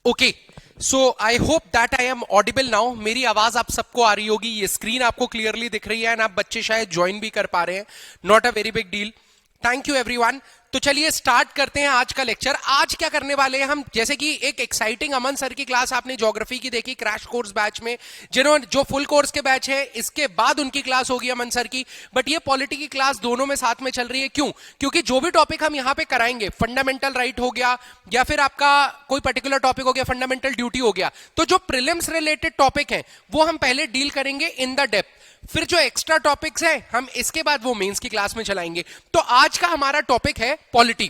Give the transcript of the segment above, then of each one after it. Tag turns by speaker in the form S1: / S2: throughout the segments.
S1: Okay, so I hope that I am audible now. मेरी आवाज आप सबको आ रही होगी, ये स्क्रीन आपको क्लियरली दिख रही है एंड आप बच्चे शायद ज्वाइन भी कर पा रहे हैं। Not a very big deal. Thank you everyone. तो चलिए स्टार्ट करते हैं आज का लेक्चर। आज क्या करने वाले हैं हम, जैसे कि एक एक्साइटिंग अमन सर की क्लास आपने ज्योग्राफी की देखी क्रैश कोर्स बैच में, जिन्होंने जो फुल कोर्स के बैच है इसके बाद उनकी क्लास होगी अमन सर की। बट ये पॉलिटी की क्लास दोनों में साथ में चल रही है। क्यों? क्योंकि जो भी टॉपिक हम यहाँ पे कराएंगे, फंडामेंटल राइट हो गया या फिर आपका कोई पर्टिकुलर टॉपिक हो गया, फंडामेंटल ड्यूटी हो गया, तो जो प्रीलिम्स रिलेटेड टॉपिक है वो हम पहले डील करेंगे इन द डेप्थ। फिर जो एक्स्ट्रा टॉपिक्स हैं हम इसके बाद वो मेंस की क्लास में चलाएंगे। तो आज का हमारा टॉपिक है पॉलिटी।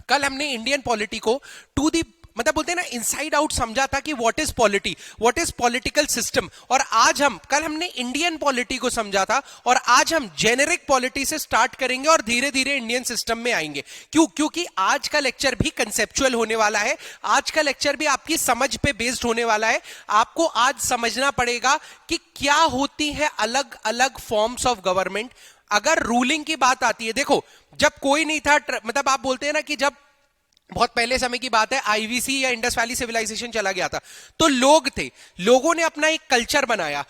S1: कल हमने इंडियन पॉलिटी को टू दी मतलब बोलते हैं ना इनसाइड आउट समझा था कि what is polity, what is political system. और आज कल हमने इंडियन पॉलिटी को समझा था और आज हम जेनेरिक पॉलिटी से स्टार्ट करेंगे और धीरे धीरे इंडियन सिस्टम में आएंगे। क्यों? क्योंकि आज का लेक्चर भी कंसेप्चुअल होने वाला है। आज का लेक्चर भी आपकी समझ पे बेस्ड होने वाला है। आपको आज समझना पड़ेगा कि क्या होती है अलग अलग फॉर्म्स ऑफ गवर्नमेंट। अगर रूलिंग की बात आती है, देखो जब कोई नहीं था, मतलब आप बोलते हैं ना कि जब बहुत पहले समय की बात है, आईवीसी या इंडस वैली सिविलाइजेशन चला गया था, तो लोग थे, लोगों ने अपना एक कल्चर बनाया,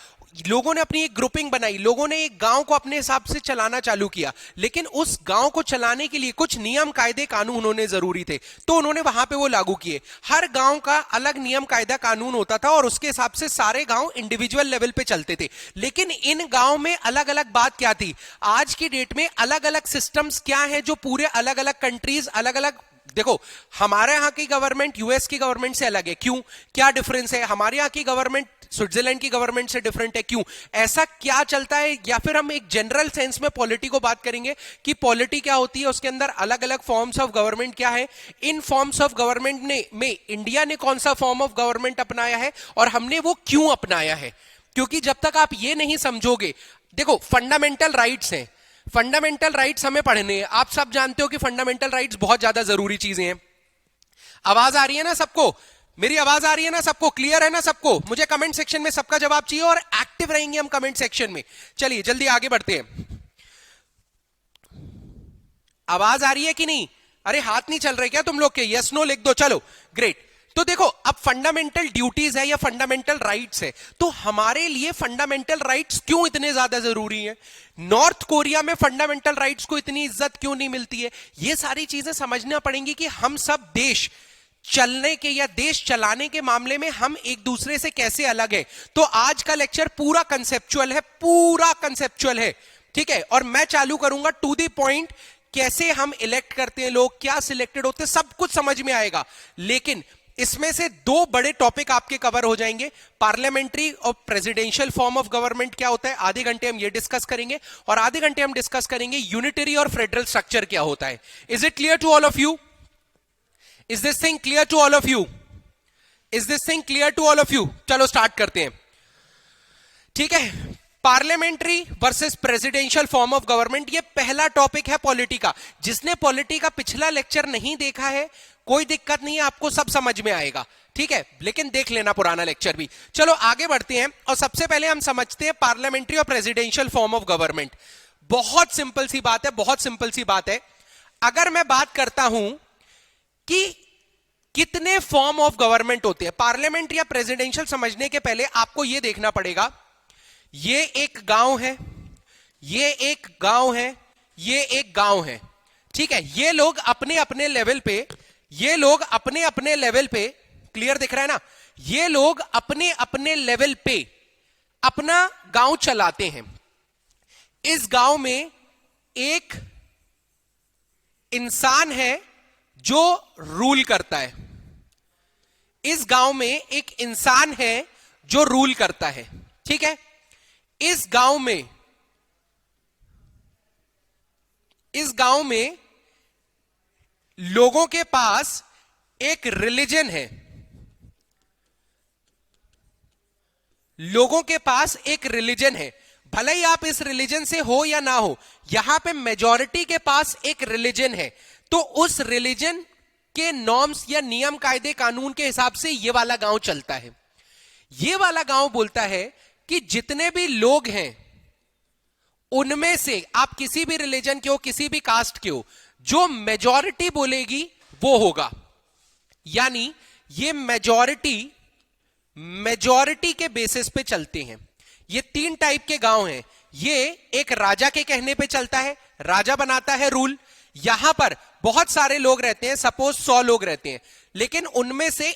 S1: लोगों ने अपनी एक ग्रुपिंग बनाई, लोगों ने एक गांव को अपने हिसाब से चलाना चालू किया। लेकिन उस गांव को चलाने के लिए कुछ नियम कायदे कानून होने जरूरी थे, तो उन्होंने वहां पे वो लागू किए। हर गांव का अलग नियम कायदा कानून होता था और उसके हिसाब से सारे गांव इंडिविजुअल लेवल पे चलते थे। लेकिन इन गांव में अलग अलग बात क्या थी, आज की डेट में अलग अलग सिस्टम्स क्या है जो पूरे अलग अलग कंट्रीज अलग अलग। देखो हमारे यहां की गवर्नमेंट यूएस की गवर्नमेंट से अलग है। क्यों? क्या डिफरेंस है? हमारे यहां की गवर्नमेंट स्विट्जरलैंड की गवर्नमेंट से डिफरेंट है। क्यों? ऐसा क्या चलता है? या फिर हम एक जनरल सेंस में पॉलिटी को बात करेंगे कि पॉलिटी क्या होती है, उसके अंदर अलग अलग फॉर्म्स ऑफ गवर्नमेंट क्या है, इन फॉर्म्स ऑफ गवर्नमेंट में इंडिया ने कौन सा फॉर्म ऑफ गवर्नमेंट अपनाया है और हमने वो क्यों अपनाया है। क्योंकि जब तक आप ये नहीं समझोगे, देखो फंडामेंटल राइट्स हैं, फंडामेंटल राइट्स हमें पढ़ने हैं। आप सब जानते हो कि फंडामेंटल राइट्स बहुत ज्यादा जरूरी चीजें हैं। आवाज आ रही है ना सबको? मेरी आवाज आ रही है ना सबको? क्लियर है ना सबको? मुझे कमेंट सेक्शन में सबका जवाब चाहिए और एक्टिव रहेंगे हम कमेंट सेक्शन में। चलिए जल्दी आगे बढ़ते हैं। आवाज आ रही है कि नहीं? अरे हाथ नहीं चल रहे क्या तुम लोग के? यस नो लिख दो। चलो ग्रेट। तो देखो अब फंडामेंटल ड्यूटीज है या फंडामेंटल राइट्स है, तो हमारे लिए फंडामेंटल राइट्स क्यों इतने ज्यादा जरूरी है? नॉर्थ कोरिया में फंडामेंटल राइट्स को इतनी इज्जत क्यों नहीं मिलती है? ये सारी चीजें समझना पड़ेंगी कि हम सब देश चलने के या देश चलाने के मामले में हम एक दूसरे से कैसे अलग है। तो आज का लेक्चर पूरा कंसेप्चुअल है, पूरा कंसेप्चुअल है, ठीक है। और मैं चालू करूंगा टू द पॉइंट, कैसे हम इलेक्ट करते हैं लोग, क्या सिलेक्टेड होते हैं, सब कुछ समझ में आएगा। लेकिन इसमें से दो बड़े टॉपिक आपके कवर हो जाएंगे। पार्लियामेंट्री और प्रेसिडेंशियल फॉर्म ऑफ गवर्नमेंट क्या होता है, आधे घंटे हम ये डिस्कस करेंगे, और आधे घंटे हम डिस्कस करेंगे यूनिटरी और फेडरल स्ट्रक्चर क्या होता है। Is it clear to all of you? Is this thing clear to all of you? Is this thing clear to all of you? चलो स्टार्ट करते हैं, ठीक है। Parliamentary versus presidential form of government, ये पहला टॉपिक है polity का। जिसने पॉलिटी का पिछला लेक्चर नहीं देखा है कोई दिक्कत नहीं है, आपको सब समझ में आएगा, ठीक है। लेकिन देख लेना पुराना लेक्चर भी। चलो आगे बढ़ते हैं और सबसे पहले हम समझते हैं पार्लियामेंट्री और प्रेसिडेंशियल फॉर्म ऑफ गवर्नमेंट। बहुत सिंपल सी बात है, बहुत सिंपल सी बात है। अगर मैं बात करता हूं कि कितने फॉर्म ऑफ गवर्नमेंट होते हैं, पार्लियामेंट या प्रेसिडेंशियल समझने के पहले आपको यह देखना पड़ेगा, ये एक गांव है, ये एक गांव है, ये एक गांव है, ठीक है। ये लोग अपने अपने लेवल पे, ये लोग अपने अपने लेवल पे, क्लियर दिख रहा है ना, ये लोग अपने अपने लेवल पे अपना गांव चलाते हैं। इस गांव में एक इंसान है जो रूल करता है, इस गांव में एक इंसान है जो रूल करता है, ठीक है। इस गांव में लोगों के पास एक रिलीजन है, लोगों के पास एक रिलीजन है, भले ही आप इस रिलीजन से हो या ना हो, यहां पे मेजॉरिटी के पास एक रिलीजन है। तो उस रिलीजन के नॉर्म्स या नियम कायदे कानून के हिसाब से ये वाला गांव चलता है। ये वाला गांव बोलता है कि जितने भी लोग हैं उनमें से, आप किसी भी रिलीजन के हो, किसी भी कास्ट के हो, जो मेजॉरिटी बोलेगी वो होगा। यानी ये मेजॉरिटी के बेसिस पे चलते हैं। ये 3 टाइप के गांव हैं। ये एक राजा के कहने पे चलता है, राजा बनाता है रूल। यहां पर बहुत सारे लोग रहते हैं, सपोज 100 लोग रहते हैं, लेकिन उनमें से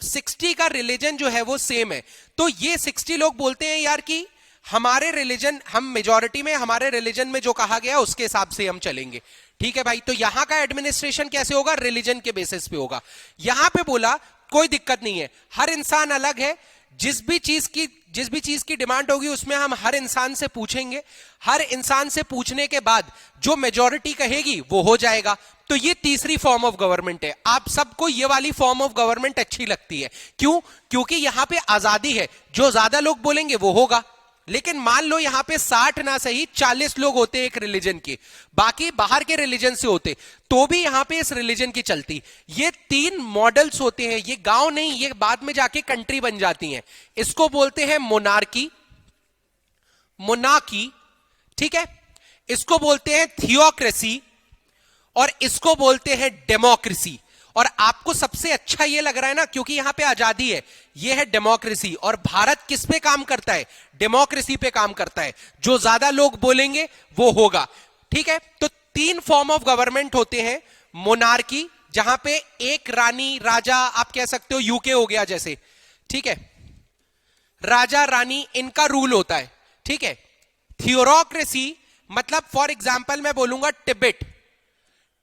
S1: 60 का रिलीजन जो है वो सेम है। तो ये 60 लोग बोलते हैं यार कि हमारे रिलीजन, हम मेजॉरिटी में, हमारे रिलीजन में जो कहा गया उसके हिसाब से हम चलेंगे। ठीक है भाई, तो यहां का एडमिनिस्ट्रेशन कैसे होगा? रिलीजन के बेसिस पे होगा। यहां पे बोला कोई दिक्कत नहीं है, हर इंसान अलग है, जिस भी चीज की डिमांड होगी उसमें हम हर इंसान से पूछेंगे। हर इंसान से पूछने के बाद जो मेजॉरिटी कहेगी वो हो जाएगा। तो ये तीसरी फॉर्म ऑफ गवर्नमेंट है। आप सबको ये वाली फॉर्म ऑफ गवर्नमेंट अच्छी लगती है, क्यों? क्योंकि यहां पे आजादी है, जो ज्यादा लोग बोलेंगे वो होगा। लेकिन मान लो यहां पे 60 ना सही 40 लोग होते एक रिलीजन के, बाकी बाहर के रिलीजन से होते, तो भी यहां पे इस रिलीजन की चलती। ये 3 मॉडल्स होते हैं। ये गांव नहीं, ये बाद में जाके कंट्री बन जाती हैं। इसको बोलते हैं मोनार्की, ठीक है, इसको बोलते हैं थियोक्रेसी, और इसको बोलते हैं डेमोक्रेसी। और आपको सबसे अच्छा ये लग रहा है ना, क्योंकि यहां पे आजादी है, ये है डेमोक्रेसी। और भारत किस पे काम करता है? डेमोक्रेसी पे काम करता है। जो ज्यादा लोग बोलेंगे वो होगा। ठीक है, तो 3 फॉर्म ऑफ गवर्नमेंट होते हैं। मोनार्की, जहां पे एक रानी राजा, आप कह सकते हो यूके हो गया जैसे, ठीक है, राजा रानी इनका रूल होता है। ठीक है, थियोरोक्रेसी मतलब फॉर एग्जाम्पल मैं बोलूंगा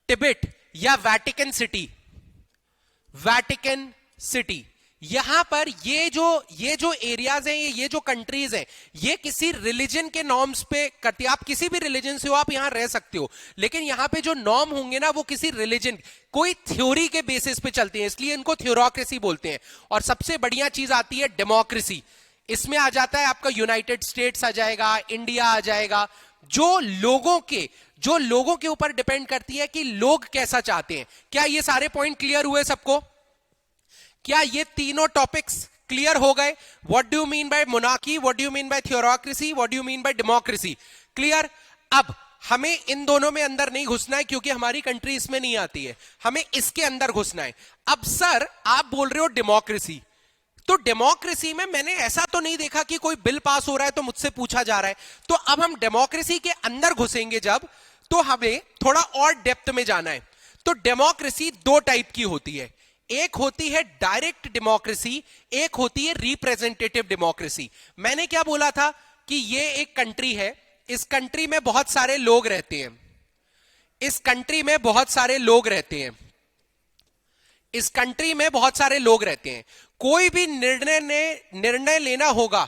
S1: टिबेट या वैटिकन सिटी। यहां पर ये जो एरियाज हैं, ये जो कंट्रीज हैं, ये किसी रिलीजन के नॉर्म्स पे करती है। आप किसी भी रिलीजन से हो, आप यहां रह सकते हो, लेकिन यहां पे जो नॉर्म होंगे ना वो किसी रिलीजन, कोई थ्योरी के बेसिस पे चलते हैं, इसलिए इनको थ्योरोक्रेसी बोलते हैं। और सबसे बढ़िया चीज आती है डेमोक्रेसी। इसमें आ जाता है आपका यूनाइटेड स्टेट्स आ जाएगा, इंडिया आ जाएगा, जो लोगों के ऊपर डिपेंड करती है कि लोग कैसा चाहते हैं। क्या ये सारे पॉइंट क्लियर हुए सबको? क्या ये तीनों टॉपिक्स क्लियर हो गए? What do you mean by monarchy, what do you mean by theocracy, what do you mean by democracy? Clear? अब हमें इन दोनों में अंदर नहीं घुसना है, क्योंकि हमारी कंट्री इसमें नहीं आती है, हमें इसके अंदर घुसना है। अब सर आप बोल रहे हो डेमोक्रेसी, तो डेमोक्रेसी में मैंने ऐसा तो नहीं देखा कि कोई बिल पास हो रहा है तो मुझसे पूछा जा रहा है। तो अब हम डेमोक्रेसी के अंदर घुसेंगे जब, तो हमें थोड़ा और डेप्थ में जाना है। तो डेमोक्रेसी 2 टाइप की होती है। एक होती है डायरेक्ट डेमोक्रेसी, एक होती है रिप्रेजेंटेटिव डेमोक्रेसी। मैंने क्या बोला था कि ये एक कंट्री है, इस कंट्री में बहुत सारे लोग रहते हैं, इस कंट्री में बहुत सारे लोग रहते हैं, इस कंट्री में बहुत सारे लोग रहते हैं। कोई भी निर्णय लेना होगा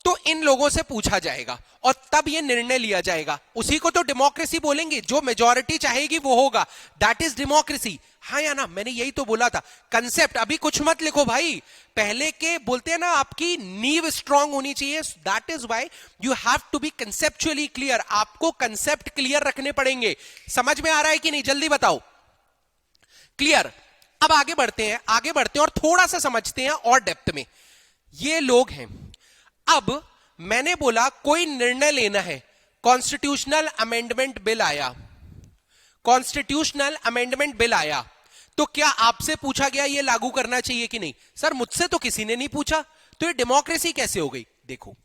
S1: तो इन लोगों से पूछा जाएगा और तब ये निर्णय लिया जाएगा। उसी को तो डेमोक्रेसी बोलेंगे, जो मेजॉरिटी चाहेगी वो होगा, दैट इज डेमोक्रेसी। हाँ या ना? मैंने यही तो बोला था। कंसेप्ट अभी कुछ मत लिखो भाई, पहले के बोलते हैं ना आपकी नींव स्ट्रांग होनी चाहिए। That is why you have to be conceptually clear. आपको कंसेप्ट क्लियर रखने पड़ेंगे। समझ में आ रहा है कि नहीं? जल्दी बताओ। क्लियर? अब आगे बढ़ते हैं और थोड़ा सा समझते हैं और डेप्थ में। ये लोग हैं। अब मैंने बोला कोई निर्णय लेना है, कॉन्स्टिट्यूशनल अमेंडमेंट बिल आया, कॉन्स्टिट्यूशनल अमेंडमेंट बिल आया, तो क्या आपसे पूछा गया ये लागू करना चाहिए कि नहीं? सर मुझसे तो किसी ने नहीं पूछा, तो ये डेमोक्रेसी कैसे हो गई? देखो,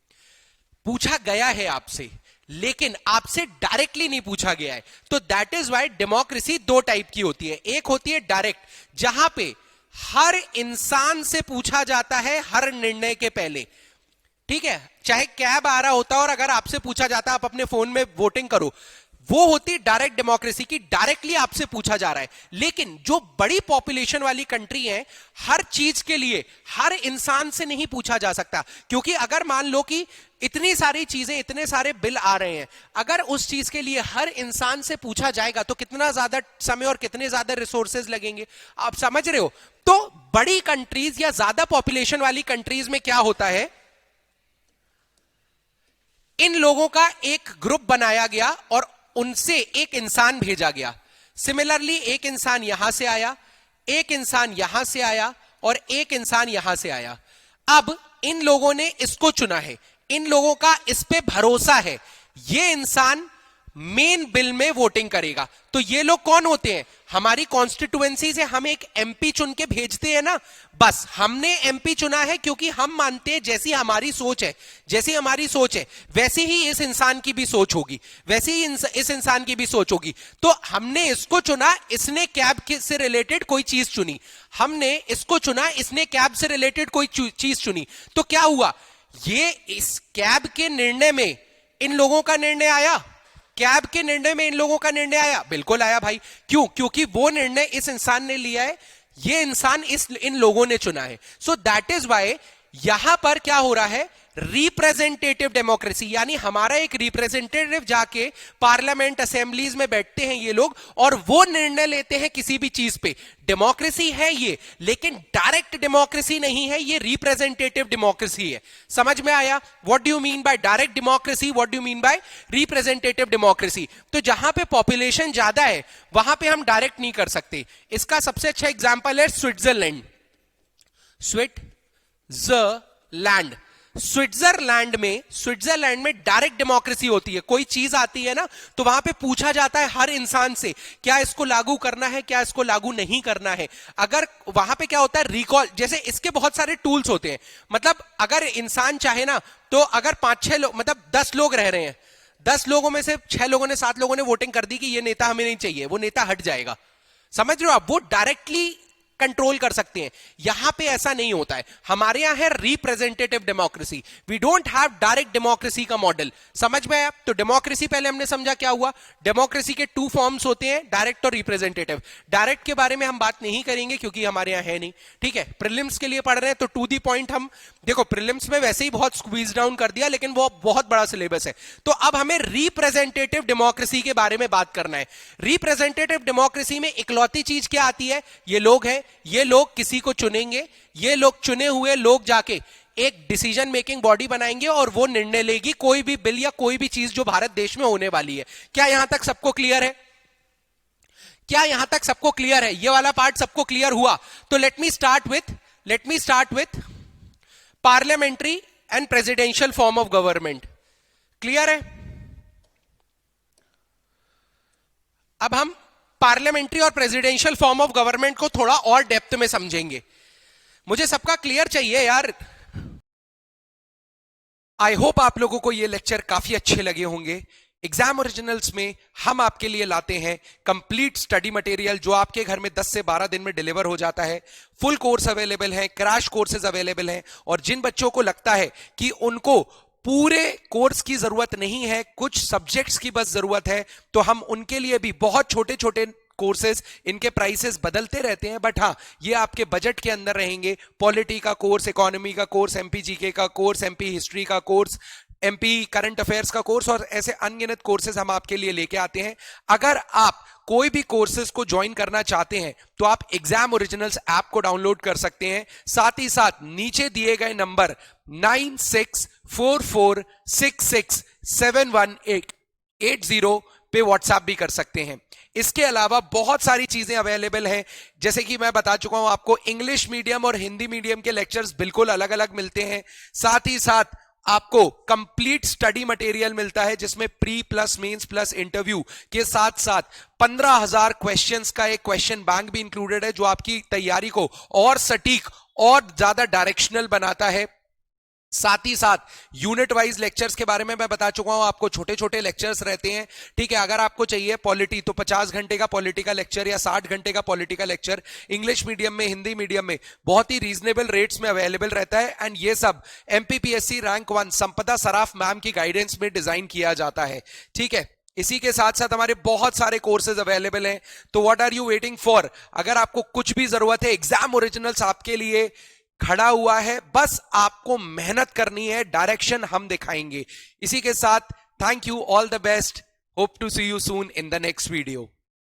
S1: पूछा गया है आपसे, लेकिन आपसे डायरेक्टली नहीं पूछा गया है। तो that is why democracy 2 type की होती है। एक होती है डायरेक्ट, जहां पे हर इंसान से पूछा जाता है हर निर्णय के पहले। ठीक है, चाहे कैब आ रहा होता और अगर आपसे पूछा जाता आप अपने फोन में वोटिंग करो, वो होती डायरेक्ट डेमोक्रेसी की, डायरेक्टली आपसे पूछा जा रहा है। लेकिन जो बड़ी पॉपुलेशन वाली कंट्री है, हर चीज के लिए हर इंसान से नहीं पूछा जा सकता, क्योंकि अगर मान लो कि इतनी सारी चीजें, इतने सारे बिल आ रहे हैं, अगर उस चीज के लिए हर इंसान से पूछा जाएगा तो कितना ज्यादा समय और कितने ज्यादा रिसोर्सेज लगेंगे, आप समझ रहे हो? तो बड़ी कंट्रीज या ज्यादा पॉपुलेशन वाली कंट्रीज में क्या होता है, इन लोगों का एक ग्रुप बनाया गया और उनसे एक इंसान भेजा गया। सिमिलरली एक इंसान यहां से आया, एक इंसान यहां से आया और एक इंसान यहां से आया। अब इन लोगों ने इसको चुना है, इन लोगों का इस पे भरोसा है, ये इंसान मेन बिल में वोटिंग करेगा। तो ये लोग कौन होते हैं? हमारी कॉन्स्टिट्यूएंसी से हम एक एमपी चुन के भेजते हैं ना, बस हमने एमपी चुना है क्योंकि हम मानते हैं जैसी हमारी सोच है, जैसी हमारी सोच है वैसी ही इस इंसान की भी सोच होगी, वैसी ही इस इंसान की भी सोच होगी। तो हमने इसको चुना, इसने कैब से रिलेटेड कोई चीज चुनी, हमने इसको चुना, इसने कैब से रिलेटेड कोई चीज चुनी। तो क्या हुआ? ये इस कैब के निर्णय में इन लोगों का निर्णय आया, कैब के निर्णय में इन लोगों का निर्णय आया, बिल्कुल आया भाई। क्यों? क्योंकि वो निर्णय इस इंसान ने लिया है, ये इंसान इन लोगों ने चुना है। सो दैट इज वाई यहां पर क्या हो रहा है, रिप्रेजेंटेटिव डेमोक्रेसी, यानी हमारा एक रिप्रेजेंटेटिव जाके पार्लियामेंट असेंबलीज में बैठते हैं ये लोग और वो निर्णय लेते हैं किसी भी चीज पे। डेमोक्रेसी है ये, लेकिन डायरेक्ट डेमोक्रेसी नहीं है, ये रिप्रेजेंटेटिव डेमोक्रेसी है। समझ में आया? What do you mean bye direct democracy, what do you mean bye representative democracy? तो जहां पे पॉपुलेशन ज्यादा है वहां पे हम डायरेक्ट नहीं कर सकते। इसका सबसे अच्छा एग्जांपल है स्विट्जरलैंड। स्विट्जरलैंड स्विट्जरलैंड में डायरेक्ट डेमोक्रेसी होती है। कोई चीज आती है ना तो वहां पे पूछा जाता है हर इंसान से, क्या इसको लागू करना है, क्या इसको लागू नहीं करना है। अगर वहां पे क्या होता है, रिकॉल, जैसे इसके बहुत सारे टूल्स होते हैं। मतलब अगर इंसान चाहे ना तो अगर 5-6 लोग, मतलब 10 लोग रह रहे हैं, 10 लोगों में से 6 लोगों ने 7 लोगों ने वोटिंग कर दी कि ये नेता हमें नहीं चाहिए, वो नेता हट जाएगा। समझ रहे हो आप? वो डायरेक्टली कंट्रोल कर सकते हैं। यहां पे ऐसा नहीं होता है, हमारे यहां है representative democracy. We don't have direct democracy का मॉडल। समझ में आया? तो डेमोक्रेसी पहले हमने समझा क्या हुआ। डेमोक्रेसी के 2 फॉर्म्स होते हैं, डायरेक्ट और रिप्रेजेंटेटिव। डायरेक्ट के बारे में हम बात नहीं करेंगे क्योंकि हमारे यहां है नहीं, ठीक है। प्रीलिम्स के लिए पढ़ रहे हैं तो टू दी पॉइंट हम देखो, प्रीलिम्स में वैसे ही बहुत स्क्वीज डाउन कर दिया, लेकिन वो बहुत बड़ा सिलेबस है। तो अब हमें रिप्रेजेंटेटिव डेमोक्रेसी के बारे में बात करना है। रिप्रेजेंटेटिव डेमोक्रेसी में इकलौती चीज क्या आती है, ये लोग हैं, ये लोग किसी को चुनेंगे, ये लोग चुने हुए लोग जाके एक डिसीजन मेकिंग बॉडी बनाएंगे और वो निर्णय लेगी कोई भी बिल या कोई भी चीज जो भारत देश में होने वाली है। क्या यहां तक सबको क्लियर है? क्या यहां तक सबको क्लियर है? ये वाला पार्ट सबको क्लियर हुआ? तो let me start with parliamentary and presidential form of government. Clear है? अब हम पार्लियामेंट्री और प्रेसिडेंशियल फॉर्म ऑफ गवर्नमेंट को थोड़ा और डेप्थ में समझेंगे। मुझे सबका क्लियर चाहिए यार। आई होप आप लोगों को ये लेक्चर काफी अच्छे लगे होंगे। एग्जाम ओरिजिनल्स में हम आपके लिए लाते हैं कंप्लीट स्टडी मटेरियल जो आपके घर में 10 से 12 दिन में डिलीवर हो जाता है। फुल कोर्स अवेलेबल है, क्रैश कोर्सेज अवेलेबल हैं, और जिन बच्चों को लगता है कि उनको पूरे कोर्स की जरूरत नहीं है, कुछ सब्जेक्ट्स की बस जरूरत है, तो हम उनके लिए भी बहुत छोटे छोटे कोर्सेज, इनके प्राइसेस बदलते रहते हैं, बट हाँ ये आपके बजट के अंदर रहेंगे। पॉलिटी का कोर्स, इकोनॉमी का कोर्स, एमपी जीके का कोर्स, एमपी हिस्ट्री का कोर्स, एमपी करंट अफेयर्स का कोर्स और ऐसे अनगिनत कोर्सेज हम आपके लिए लेके आते हैं। अगर आप कोई भी कोर्सेज को ज्वाइन करना चाहते हैं तो आप एग्जाम ओरिजिनल्स ऐप को डाउनलोड कर सकते हैं। साथ ही साथ नीचे दिए गए नंबर 9644667180 पे व्हाट्सएप भी कर सकते हैं। इसके अलावा बहुत सारी चीजें अवेलेबल हैं, जैसे कि मैं बता चुका हूं आपको, इंग्लिश मीडियम और हिंदी मीडियम के लेक्चर्स बिल्कुल अलग अलग मिलते हैं। साथ ही साथ आपको कंप्लीट स्टडी मटेरियल मिलता है जिसमें pre plus mains plus interview के साथ साथ 15,000 क्वेश्चंस का एक क्वेश्चन बैंक भी इंक्लूडेड है, जो आपकी तैयारी को और सटीक और ज्यादा डायरेक्शनल बनाता है। साथ ही साथ यूनिट वाइज लेक्चर्स के बारे में मैं बता चुका हूं आपको, छोटे छोटे लेक्चर्स रहते हैं, ठीक है। अगर आपको चाहिए पॉलिटी तो 50 घंटे का पॉलिटी का लेक्चर या 60 घंटे का पॉलिटी का लेक्चर इंग्लिश मीडियम में, हिंदी मीडियम में बहुत ही रीजनेबल रेट्स में अवेलेबल रहता है। एंड ये सब एमपीपीएससी रैंक 1 संपदा सराफ मैम की गाइडेंस में डिजाइन किया जाता है, ठीक है। इसी के साथ साथ हमारे बहुत सारे कोर्सेज अवेलेबल हैं, तो what are you waiting for? अगर आपको कुछ भी जरूरत है, एग्जाम ओरिजिनल्स आपके लिए खड़ा हुआ है, बस आपको मेहनत करनी है, डायरेक्शन हम दिखाएंगे। इसी के साथ thank you, all the best, hope to see you soon in the next video.